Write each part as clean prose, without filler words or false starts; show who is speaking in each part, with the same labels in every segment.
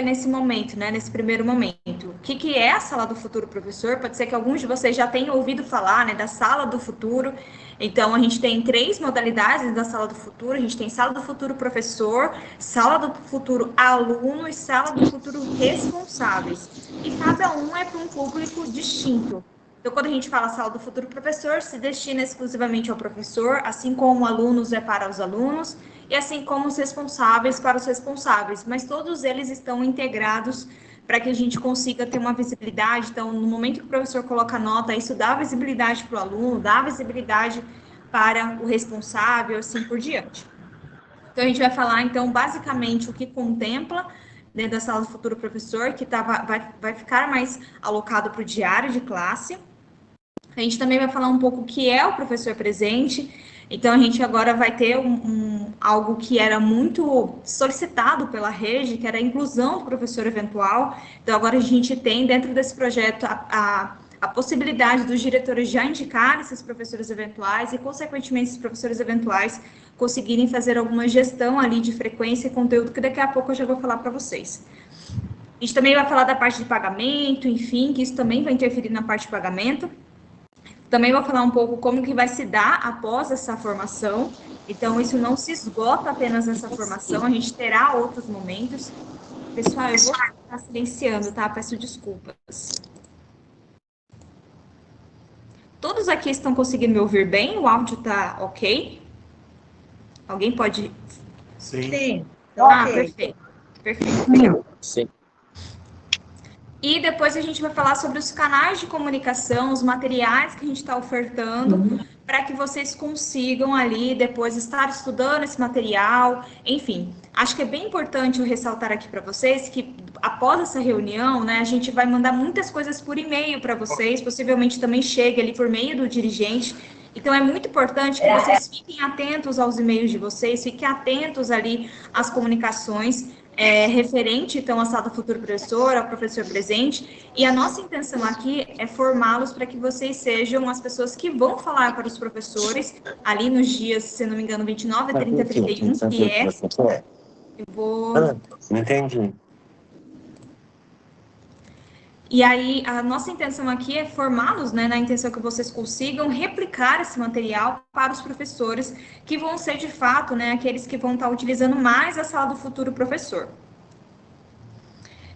Speaker 1: nesse momento, né, nesse primeiro momento. O que é a Sala do Futuro Professor? Pode ser que alguns de vocês já tenham ouvido falar, né, da Sala do Futuro. Então, a gente tem 3 modalidades da Sala do Futuro. A gente tem Sala do Futuro Professor, Sala do Futuro Aluno e Sala do Futuro Responsáveis. E cada um é para um público distinto. Então, quando a gente fala Sala do Futuro Professor, se destina exclusivamente ao professor, assim como alunos é para os alunos, e assim como os responsáveis para os responsáveis, mas todos eles estão integrados para que a gente consiga ter uma visibilidade. Então, no momento que o professor coloca nota, isso dá visibilidade para o aluno, dá visibilidade para o responsável, assim por diante. Então, a gente vai falar, então, basicamente, o que contempla dentro da Sala do Futuro Professor, que vai ficar mais alocado para o diário de classe. A gente também vai falar um pouco o que é o professor presente. Então, a gente agora vai ter algo que era muito solicitado pela rede, que era a inclusão do professor eventual. Então, agora a gente tem dentro desse projeto a possibilidade dos diretores já indicarem esses professores eventuais e, consequentemente, esses professores eventuais conseguirem fazer alguma gestão ali de frequência e conteúdo, que daqui a pouco eu já vou falar para vocês. A gente também vai falar da parte de pagamento, enfim, que isso também vai interferir na parte de pagamento. Também vou falar um pouco como que vai se dar após essa formação. Então, isso não se esgota apenas nessa formação, a gente terá outros momentos. Pessoal, eu vou estar silenciando, tá? Peço desculpas. Todos aqui estão conseguindo me ouvir bem? O áudio tá ok? Alguém pode...
Speaker 2: Sim.
Speaker 1: Ah, perfeito. Perfeito, legal.
Speaker 3: Sim.
Speaker 1: E depois a gente vai falar sobre os canais de comunicação, os materiais que a gente está ofertando, para que vocês consigam ali depois estar estudando esse material. Enfim, acho que é bem importante eu ressaltar aqui para vocês que após essa reunião, né, a gente vai mandar muitas coisas por e-mail para vocês, possivelmente também chegue ali por meio do dirigente. Então, é muito importante que vocês fiquem atentos aos e-mails de vocês, fiquem atentos ali às comunicações, referente, então, à Sala do Futuro Professor, ao professor presente, e a nossa intenção aqui é formá-los para que vocês sejam as pessoas que vão falar para os professores, ali nos dias, se não me engano, 29, 30, 31, que é... Eu vou...
Speaker 3: Não entendi.
Speaker 1: E aí, a nossa intenção aqui é formá-los, né, na intenção que vocês consigam replicar esse material para os professores, que vão ser, de fato, né, aqueles que vão estar utilizando mais a Sala do Futuro Professor.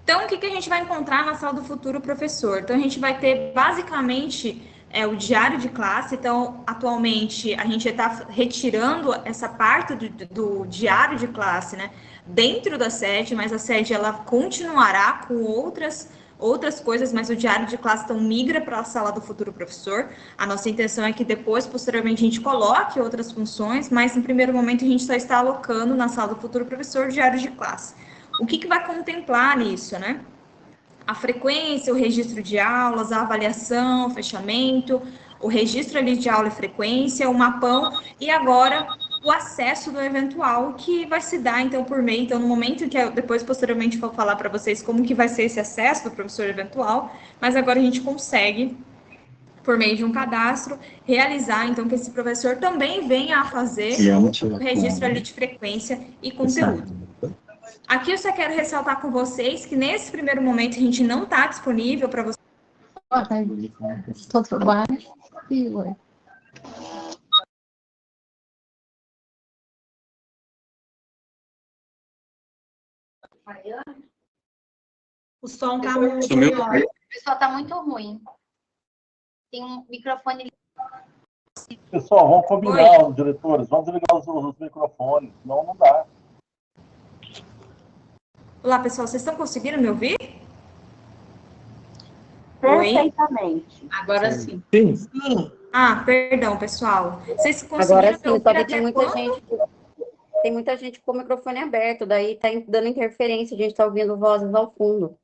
Speaker 1: Então, o que a gente vai encontrar na Sala do Futuro Professor? Então, a gente vai ter, basicamente, o diário de classe. Então, atualmente, a gente está retirando essa parte do diário de classe, né, dentro da sede, mas a sede, ela continuará com outras coisas, mas o diário de classe então migra para a Sala do Futuro Professor. A nossa intenção é que depois, posteriormente, a gente coloque outras funções, mas em primeiro momento a gente só está alocando na Sala do Futuro Professor o diário de classe. O que vai contemplar nisso, né? A frequência, o registro de aulas, a avaliação, o fechamento, o registro ali de aula e frequência, o mapão e agora o acesso do eventual que vai se dar, então, por meio. Então, no momento que eu depois, posteriormente, vou falar para vocês como que vai ser esse acesso do professor eventual, mas agora a gente consegue, por meio de um cadastro, realizar, então, que esse professor também venha a fazer o registro ali de frequência e conteúdo. Aqui eu só quero ressaltar com vocês que nesse primeiro momento a gente não está disponível para vocês.
Speaker 4: Boa tarde. Tudo bem?
Speaker 1: O som está muito...
Speaker 4: O pessoal está muito ruim. Tem um microfone...
Speaker 2: Pessoal, vamos combinar, os diretores. Vamos desligar os microfones, senão não dá.
Speaker 1: Olá, pessoal, vocês estão conseguindo me ouvir?
Speaker 5: Perfeitamente.
Speaker 1: Oi?
Speaker 5: Agora sim.
Speaker 2: Sim.
Speaker 1: Ah, perdão, pessoal. Vocês conseguiram
Speaker 5: Agora sim,
Speaker 1: me ouvir
Speaker 5: só que
Speaker 1: até quando?
Speaker 5: tem muita gente com o microfone aberto, daí tá dando interferência, a gente tá ouvindo vozes ao fundo.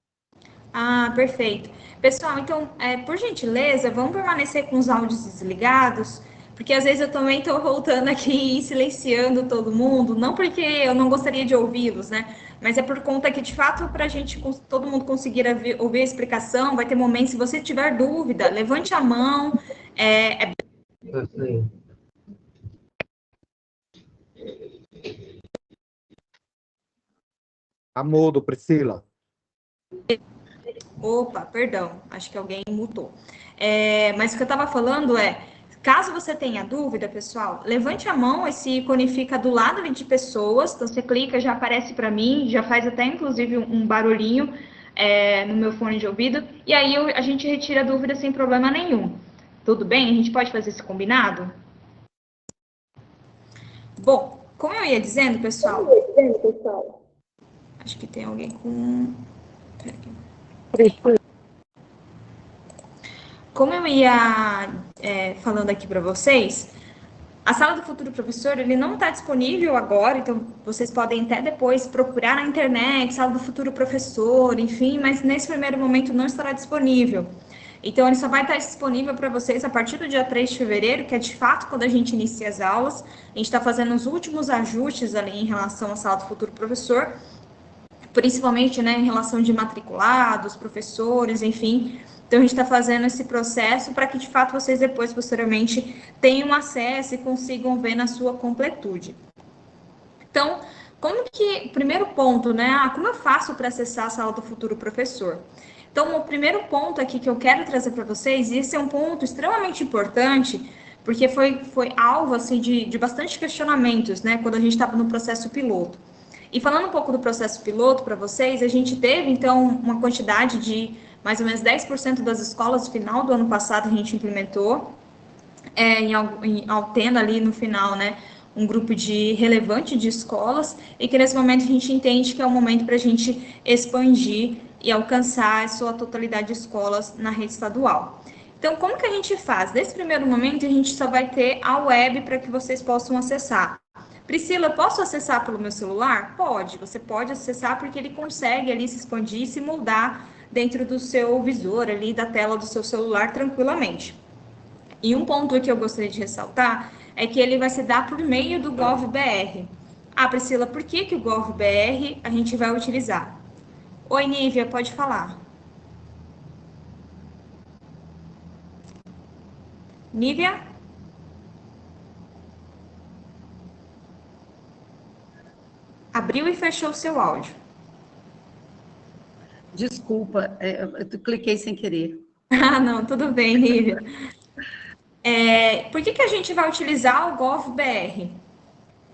Speaker 1: Ah, perfeito. Pessoal, então, por gentileza, vamos permanecer com os áudios desligados, porque às vezes eu também estou voltando aqui e silenciando todo mundo, não porque eu não gostaria de ouvi-los, né? Mas é por conta que, de fato, para a gente, todo mundo conseguir ouvir a explicação, vai ter momentos, se você tiver dúvida, levante a mão.
Speaker 6: Tá mudo, Priscila.
Speaker 1: Opa, perdão, acho que alguém mutou. Mas o que eu estava falando caso você tenha dúvida, pessoal, levante a mão, esse ícone fica do lado ali de pessoas, então você clica, já aparece para mim, já faz até inclusive um barulhinho no meu fone de ouvido, e aí a gente retira a dúvida sem problema nenhum. Tudo bem? A gente pode fazer esse combinado? Bom, como eu ia dizendo, pessoal, acho que tem alguém com... Como eu ia falando aqui para vocês, a Sala do Futuro Professor, ele não está disponível agora, então vocês podem até depois procurar na internet, Sala do Futuro Professor, enfim, mas nesse primeiro momento não estará disponível. Então, ele só vai estar disponível para vocês a partir do dia 3 de fevereiro, que é de fato quando a gente inicia as aulas. A gente está fazendo os últimos ajustes ali em relação à Sala do Futuro Professor, principalmente, né, em relação de matriculados, professores, enfim. Então, a gente está fazendo esse processo para que, de fato, vocês depois, posteriormente, tenham acesso e consigam ver na sua completude. Então, primeiro ponto, né, como eu faço para acessar a Sala do Futuro Professor? Então, o primeiro ponto aqui que eu quero trazer para vocês, e esse é um ponto extremamente importante, porque foi alvo, assim, de bastante questionamentos, né, quando a gente estava no processo piloto. E falando um pouco do processo piloto para vocês, a gente teve, então, uma quantidade de mais ou menos 10% das escolas no final do ano passado a gente implementou, tendo ali no final, né, um grupo relevante de escolas, e que nesse momento a gente entende que é o momento para a gente expandir e alcançar a sua totalidade de escolas na rede estadual. Então, como que a gente faz? Nesse primeiro momento, a gente só vai ter a web para que vocês possam acessar. Priscila, posso acessar pelo meu celular? Pode, você pode acessar porque ele consegue ali se expandir e se moldar dentro do seu visor ali, da tela do seu celular tranquilamente. E um ponto que eu gostaria de ressaltar é que ele vai se dar por meio do GovBR. Ah, Priscila, por que o GovBR a gente vai utilizar? Oi, Nívia, pode falar. Nívia? Abriu e fechou o seu áudio.
Speaker 3: Desculpa, eu cliquei sem querer.
Speaker 1: Ah, não, tudo bem, Nívia. Por que a gente vai utilizar o GovBR?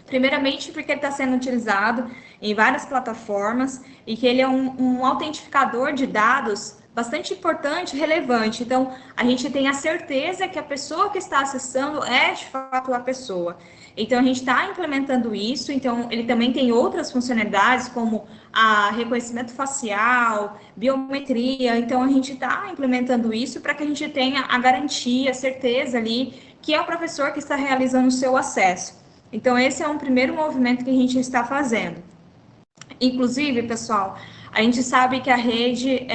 Speaker 1: Primeiramente, porque ele está sendo utilizado em várias plataformas e que ele é um autentificador de dados bastante importante e relevante. Então, a gente tem a certeza que a pessoa que está acessando é, de fato, a pessoa. Então, a gente está implementando isso. Então, ele também tem outras funcionalidades, como reconhecimento facial, biometria. Então, a gente está implementando isso para que a gente tenha a garantia, a certeza ali, que é o professor que está realizando o seu acesso. Então, esse é um primeiro movimento que a gente está fazendo. Inclusive, pessoal, a gente sabe que a rede,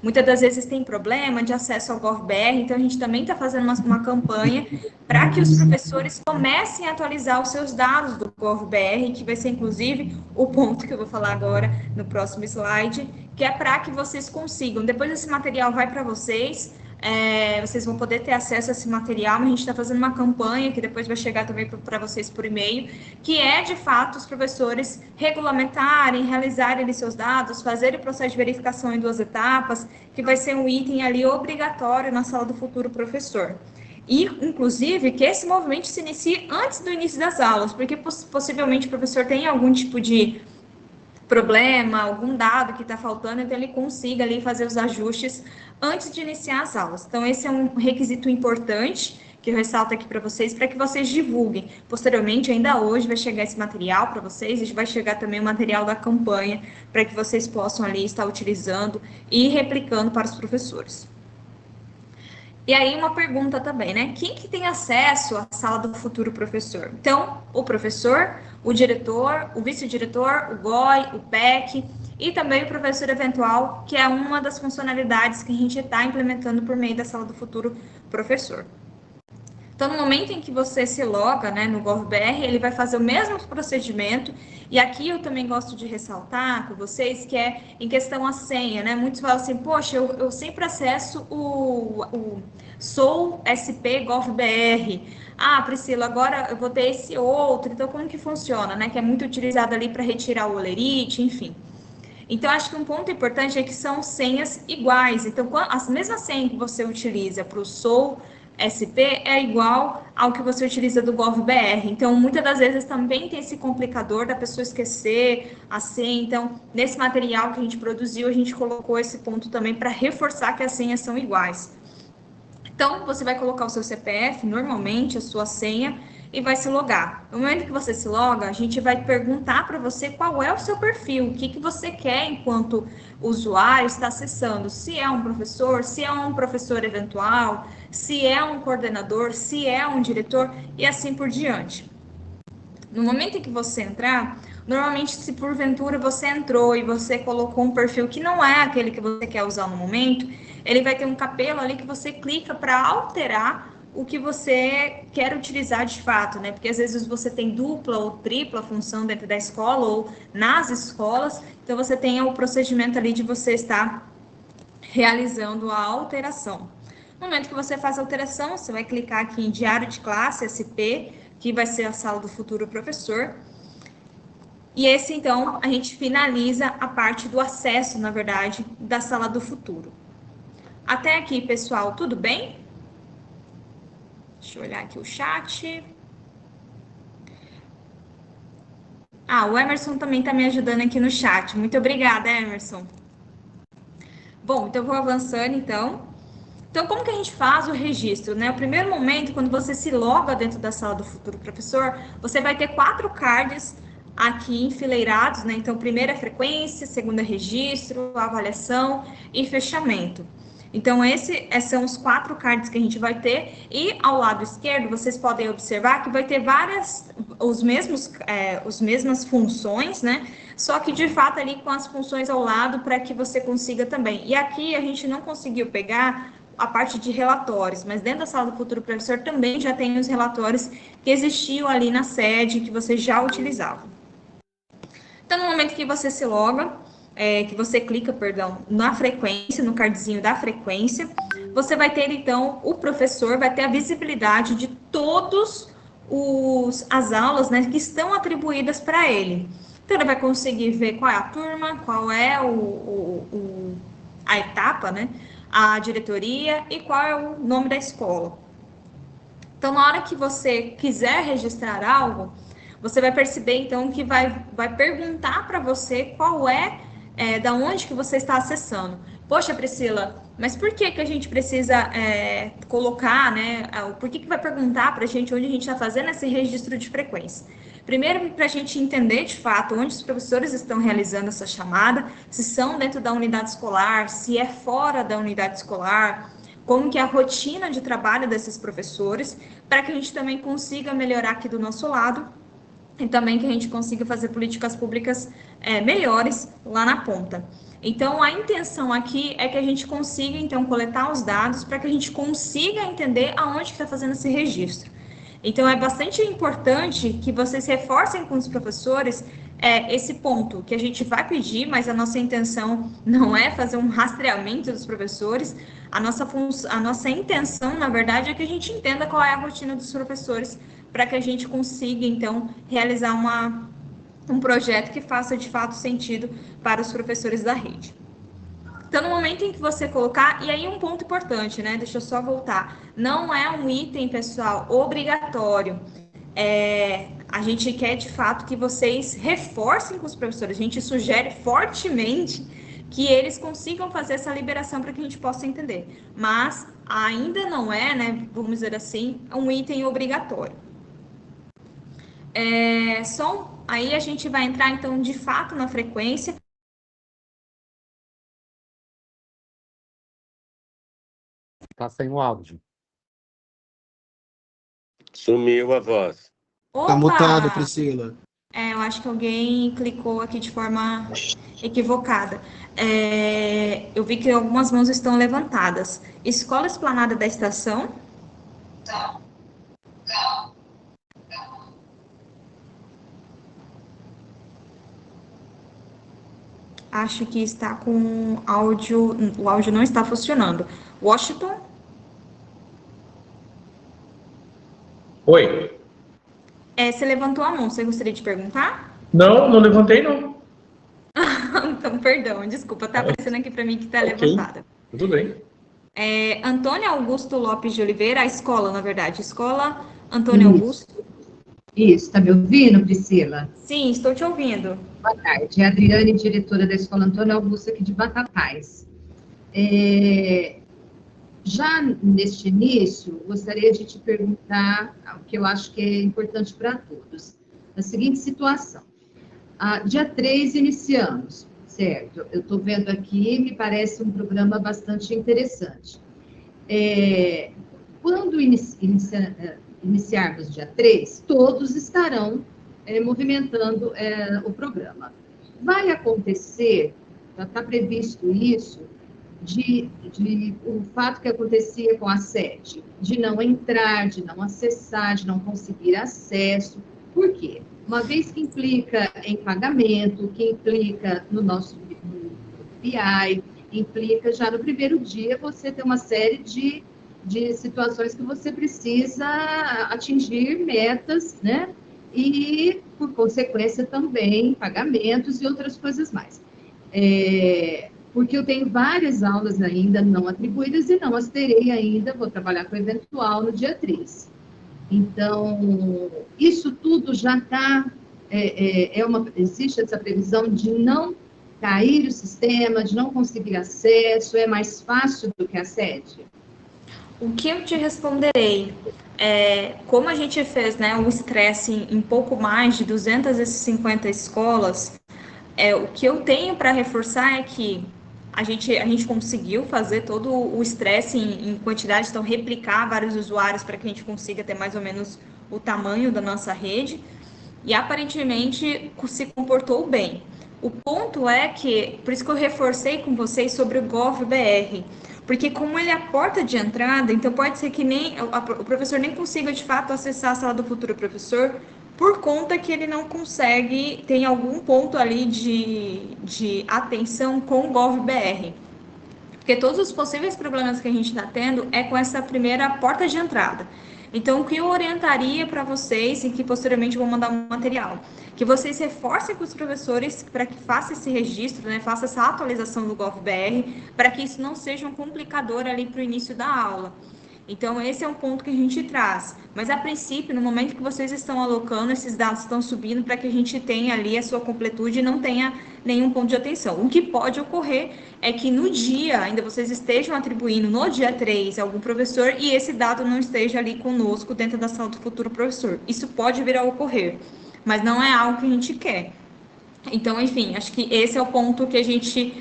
Speaker 1: muitas das vezes, tem problema de acesso ao GovBR, então a gente também está fazendo uma campanha para que os professores comecem a atualizar os seus dados do GovBR, que vai ser, inclusive, o ponto que eu vou falar agora no próximo slide, que é para que vocês consigam. Depois esse material vai para vocês, vocês vão poder ter acesso a esse material, mas a gente está fazendo uma campanha que depois vai chegar também para vocês por e-mail, que é, de fato, os professores regulamentarem, realizarem ali seus dados, fazerem o processo de verificação em 2 etapas, que vai ser um item ali obrigatório na Sala do Futuro Professor. E, inclusive, que esse movimento se inicie antes do início das aulas, porque possivelmente o professor tem algum tipo de problema, algum dado que está faltando, então ele consiga ali fazer os ajustes antes de iniciar as aulas. Então, esse é um requisito importante que eu ressalto aqui para vocês divulguem. Posteriormente, ainda hoje, vai chegar esse material para vocês, e vai chegar também o material da campanha, para que vocês possam ali estar utilizando e replicando para os professores. E aí, uma pergunta também, né? Quem que tem acesso à Sala do Futuro Professor? Então, o professor, o diretor, o vice-diretor, o GOI, o PEC e também o professor eventual, que é uma das funcionalidades que a gente está implementando por meio da Sala do Futuro Professor. Então, no momento em que você se loga, né, no GovBR, ele vai fazer o mesmo procedimento, e aqui eu também gosto de ressaltar com vocês que é em questão a senha, né? Muitos falam assim, poxa, eu sempre acesso o Sou SP GovBR. Ah, Priscila, agora eu vou ter esse outro, então como que funciona, né? Que é muito utilizado ali para retirar o olerite, enfim. Então, acho que um ponto importante é que são senhas iguais. Então, a mesma senha que você utiliza para o Sou SP é igual ao que você utiliza do GovBR. Então, muitas das vezes também tem esse complicador da pessoa esquecer a senha. Então, nesse material que a gente produziu, a gente colocou esse ponto também para reforçar que as senhas são iguais. Então, você vai colocar o seu CPF, normalmente, a sua senha, e vai se logar. No momento que você se loga, a gente vai perguntar para você qual é o seu perfil, o que você quer enquanto usuário está acessando. Se é um professor, se é um professor eventual, se é um coordenador, se é um diretor, e assim por diante. No momento em que você entrar, normalmente, se porventura você entrou e você colocou um perfil que não é aquele que você quer usar no momento, ele vai ter um capelo ali que você clica para alterar o que você quer utilizar de fato, né? Porque às vezes você tem dupla ou tripla função dentro da escola ou nas escolas, então você tem o procedimento ali de você estar realizando a alteração. No momento que você faz a alteração, você vai clicar aqui em Diário de Classe, SP, que vai ser a sala do futuro professor. E esse, então, a gente finaliza a parte do acesso, na verdade, da sala do futuro. Até aqui, pessoal, tudo bem? Deixa eu olhar aqui o chat. O Emerson também está me ajudando aqui no chat. Muito obrigada, Emerson. Bom, então eu vou avançando, então. Então, como que a gente faz o registro, né? O primeiro momento, quando você se loga dentro da sala do futuro professor, você vai ter 4 cards aqui enfileirados, né? Então, primeira é frequência, segunda é registro, avaliação e fechamento. Então, esses são os 4 cards que a gente vai ter, e ao lado esquerdo, vocês podem observar que vai ter os mesmas funções, né? Só que, de fato, ali com as funções ao lado, para que você consiga também. E aqui a gente não conseguiu pegar a parte de relatórios, mas dentro da sala do futuro professor também já tem os relatórios que existiam ali na sede, que você já utilizava. Então, no momento que você se loga, que você clica, perdão, na frequência, no cardzinho da frequência, você vai ter, então, o professor vai ter a visibilidade de todas as aulas, né, que estão atribuídas para ele. Então, ele vai conseguir ver qual é a turma, qual é a etapa, né, a diretoria e qual é o nome da escola. Então, na hora que você quiser registrar algo, você vai perceber, então, que vai perguntar para você qual da onde que você está acessando. Poxa, Priscila, mas por que a gente precisa colocar, né? Por que vai perguntar para a gente onde a gente está fazendo esse registro de frequência? Primeiro, para a gente entender, de fato, onde os professores estão realizando essa chamada, se são dentro da unidade escolar, se é fora da unidade escolar, como que é a rotina de trabalho desses professores, para que a gente também consiga melhorar aqui do nosso lado, e também que a gente consiga fazer políticas públicas melhores lá na ponta. Então, a intenção aqui é que a gente consiga, então, coletar os dados para que a gente consiga entender aonde está fazendo esse registro. Então, é bastante importante que vocês reforcem com os professores esse ponto, que a gente vai pedir, mas a nossa intenção não é fazer um rastreamento dos professores. A nossa intenção, na verdade, é que a gente entenda qual é a rotina dos professores, para que a gente consiga, então, realizar um projeto que faça, de fato, sentido para os professores da rede. Então, no momento em que você colocar, e aí um ponto importante, né? Deixa eu só voltar. Não é um item, pessoal, obrigatório. A gente quer, de fato, que vocês reforcem com os professores. A gente sugere fortemente que eles consigam fazer essa liberação para que a gente possa entender. Mas ainda não é, né? Vamos dizer assim, um item obrigatório. Aí a gente vai entrar, então, de fato, na frequência.
Speaker 6: Tá sem o áudio.
Speaker 7: Sumiu a voz.
Speaker 1: Opa!
Speaker 8: Tá mutado, Priscila.
Speaker 1: Eu acho que alguém clicou aqui de forma equivocada. Eu vi que algumas mãos estão levantadas. Escola Esplanada da Estação? Acho que está com áudio. O áudio não está funcionando. Washington?
Speaker 9: Oi.
Speaker 1: Você levantou a mão, você gostaria de perguntar?
Speaker 9: Não levantei, não.
Speaker 1: Então, perdão, desculpa, tá aparecendo aqui para mim que tá
Speaker 8: Ok.
Speaker 1: levantada.
Speaker 8: Tudo bem.
Speaker 1: Antônio Augusto Lopes de Oliveira, a escola, na verdade, escola Antônio Augusto.
Speaker 9: Isso, está me ouvindo, Priscila?
Speaker 1: Sim, estou te ouvindo.
Speaker 9: Boa tarde. É a Adriane, diretora da Escola Antônio Augusto, aqui de Batatais. Já neste início, gostaria de te perguntar o que eu acho que é importante para todos. A seguinte situação. Dia 3 iniciamos, certo? Eu estou vendo aqui, me parece um programa bastante interessante. Quando iniciarmos dia 3, todos estarão movimentando o programa. Vai acontecer, já está previsto isso, o fato que acontecia com a sede, de não entrar, de não acessar, de não conseguir acesso. Por quê? Uma vez que implica em pagamento, que implica no nosso BI, implica já no primeiro dia você ter uma série de situações que você precisa atingir metas, né? E, por consequência, também pagamentos e outras coisas mais. Porque eu tenho várias aulas ainda não atribuídas e não as terei ainda, vou trabalhar com o eventual no dia 3. Então, isso tudo já está, existe essa previsão de não cair o sistema, de não conseguir acesso, é mais fácil do que a sede?
Speaker 1: O que eu te responderei como a gente fez, né, um estresse em pouco mais de 250 escolas, o que eu tenho para reforçar é que a gente conseguiu fazer todo o estresse em quantidade, então replicar vários usuários para que a gente consiga ter mais ou menos o tamanho da nossa rede, e aparentemente se comportou bem. O ponto é que, por isso que eu reforcei com vocês sobre o GovBR, porque como ele é a porta de entrada, então pode ser que nem o professor nem consiga de fato acessar a sala do futuro professor, por conta que ele não consegue, tem algum ponto ali de atenção com o GovBR. Porque todos os possíveis problemas que a gente está tendo é com essa primeira porta de entrada. Então, o que eu orientaria para vocês, e que posteriormente eu vou mandar um material, que vocês reforcem com os professores para que faça esse registro, né, faça essa atualização do GovBR, para que isso não seja um complicador ali para o início da aula. Então, esse é um ponto que a gente traz. Mas, a princípio, no momento que vocês estão alocando, esses dados estão subindo para que a gente tenha ali a sua completude e não tenha nenhum ponto de atenção. O que pode ocorrer é que no dia, ainda vocês estejam atribuindo no dia 3 algum professor e esse dado não esteja ali conosco dentro da sala do futuro professor. Isso pode vir a ocorrer, mas não é algo que a gente quer. Então, enfim, acho que esse é o ponto que a gente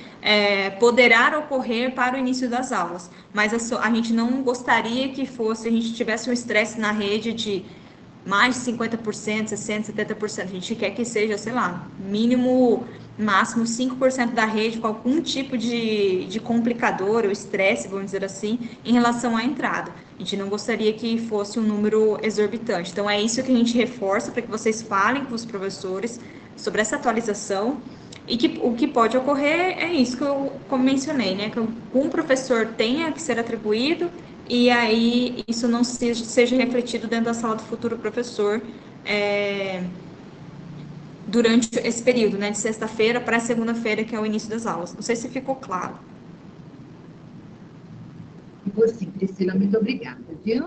Speaker 1: poderá ocorrer para o início das aulas. Mas a gente não gostaria que a gente tivesse um estresse na rede de mais de 50%, 60%, 70%. A gente quer que seja, sei lá, máximo 5% da rede com algum tipo de complicador ou estresse, vamos dizer assim, em relação à entrada. A gente não gostaria que fosse um número exorbitante. Então, é isso que a gente reforça para que vocês falem com os professores sobre essa atualização, e que o que pode ocorrer é isso que eu mencionei, né? Que um professor tenha que ser atribuído e aí isso não seja refletido dentro da sala do futuro professor durante esse período, né? De sexta-feira para segunda-feira, que é o início das aulas. Não sei se ficou claro.
Speaker 9: Sim, Priscila, muito obrigada, viu?